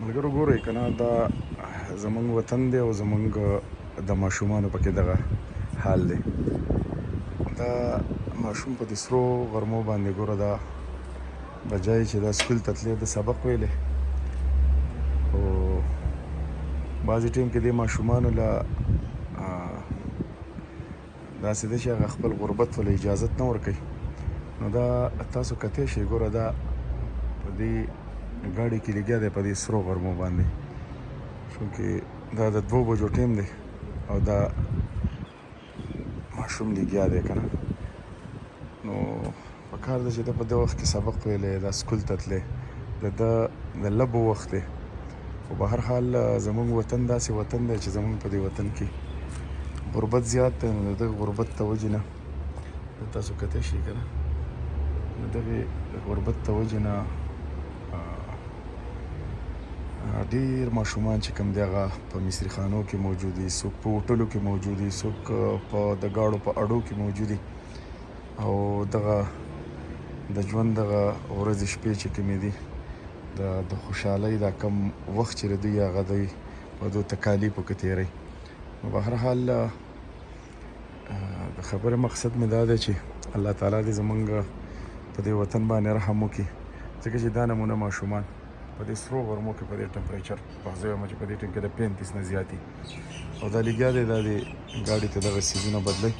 ملګرو ګورئ که نه دا زمونږ وطن دی او زمونږ د ماشومانو پکې دغه حال دی. دا ماشوم په دې سرو غرمو باندې ګوره دا بجای چې دا سکول ته تللی د سبق ویلی او بعضې ټیم کې دې ماشومانو له داسې دی چې هغه خپل غربت ته اجازت نه ورکوي. نو دا تاسو کتی شئ ګوره دا په دې ګاډي کې لګیا دی په دې سرو غرمو باندې چونکې دا د 2 بجو ټیم دی او دا ماشوم لګیا دی که نه. نو په کار ده چې ده په دې وخت کې سبق ویلی دا سکول ته تللی د لبو وخت دی. خو به هر حال زمونږ وطن داسې وطن دی چې زمونږ په دې وطن کې غربت زیات دی. نو د دغه غربت ته وجې نه تاسو کتی شئ که نه د دغې غربت ته وجې نه ډېر ماشومان چې کوم دی هغه په مصري خانو کې موجود دي، څوک په هوټلو کې موجود دي، څوک په د ګاډو په اډو کې موجود دي او دغه د ژوند دغه ورځې شپې چې کومې دي د خوشحالۍ دا کم وخت چې دوی هغه دوی په دو تکالیفو کې تېروي. نو به هر حال د خبرې مقصد مې دا دی چې الله تعالی دې زمونږ په دې وطن باندې رحم وکړي ځکه چې دا نمونه ماشومان په دې سرو غرمو کې په دې ټمپریچر په ځای چې په دې ټیم کې د 35 نه زیاتي او دا لګیا دی دا د ګاډي ته دغه څیزونه بدلوي.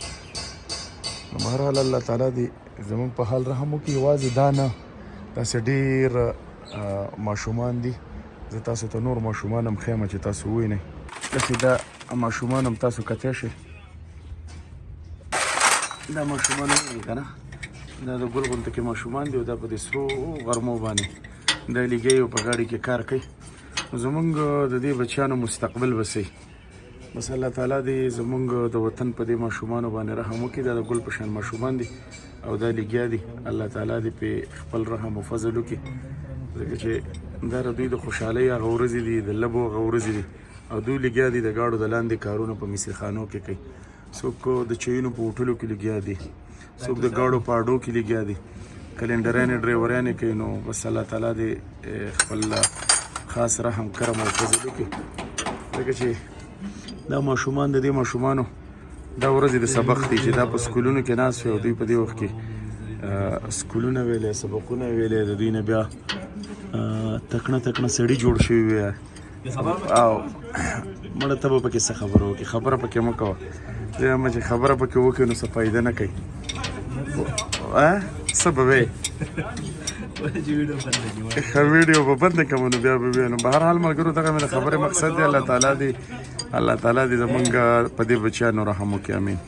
نو بهرحال الله تعالی دې زمونږ په حال رحم وکړي. یوازې دا نه داسې ډېر ماشومان دي. زه تاسو ته نور ماشومان هم ښیم چې تاسو ووینئ. داسې دا ماشومان هم تاسو کتی شئ. دا ماشومان وینئ که نه دا د ګل غونته کې ماشومان دي او دا په دې سرو غرمو باندې دا لګیي او په ګاډي کې کار کوي. زمونږ د دې بچیانو مستقبل به صحیح بس الله تعالی دې زمونږ د وطن په دې ماشومانو باندې رحم وکړي. دا د ګل په شان ماشومان دي او دا لګیا دي. الله تعالی دې پې خپل رحم او فضل وکړي ځکه چې دا د دوی د خوشحالۍ هغه ورځې دي د لبو هغه ورځې دي او دوی لګیا دي د ګاډو د لاندې کارونه په مصري خانو کې کوي. څوک د چینو په هوټلو کې لګیا دي، څوک د ګاډو په اډو کې لګیا دي، کلنډرانې ډرایورانې کوي. نو بس الله تعالی دې خپل خاص رحم کرم او فضل وکړي ځکه چې دا ماشومان د دې ماشومانو دا ورځې د سبق دي چې دا په سکولونو کې ناست وي او دوی په دې وخت کې سکولونه ویلی سبقونه ویلی د دوی نه بیا تکنه سړي جوړ شوي وي او مړه ته به پکې څه خبره وکړي. خبره پکې مه کوه ځکه چې خبره پکې وکړي نو څه فایده نه کوي. څه به وی ښه ویډیو به بنده کړم نو بیا به وي. نو به هر حال ملګرو دغه مې د خبرې مقصد دی. الله تعالی دې زمونږ په دې بچیانو رحم وکړي. امین.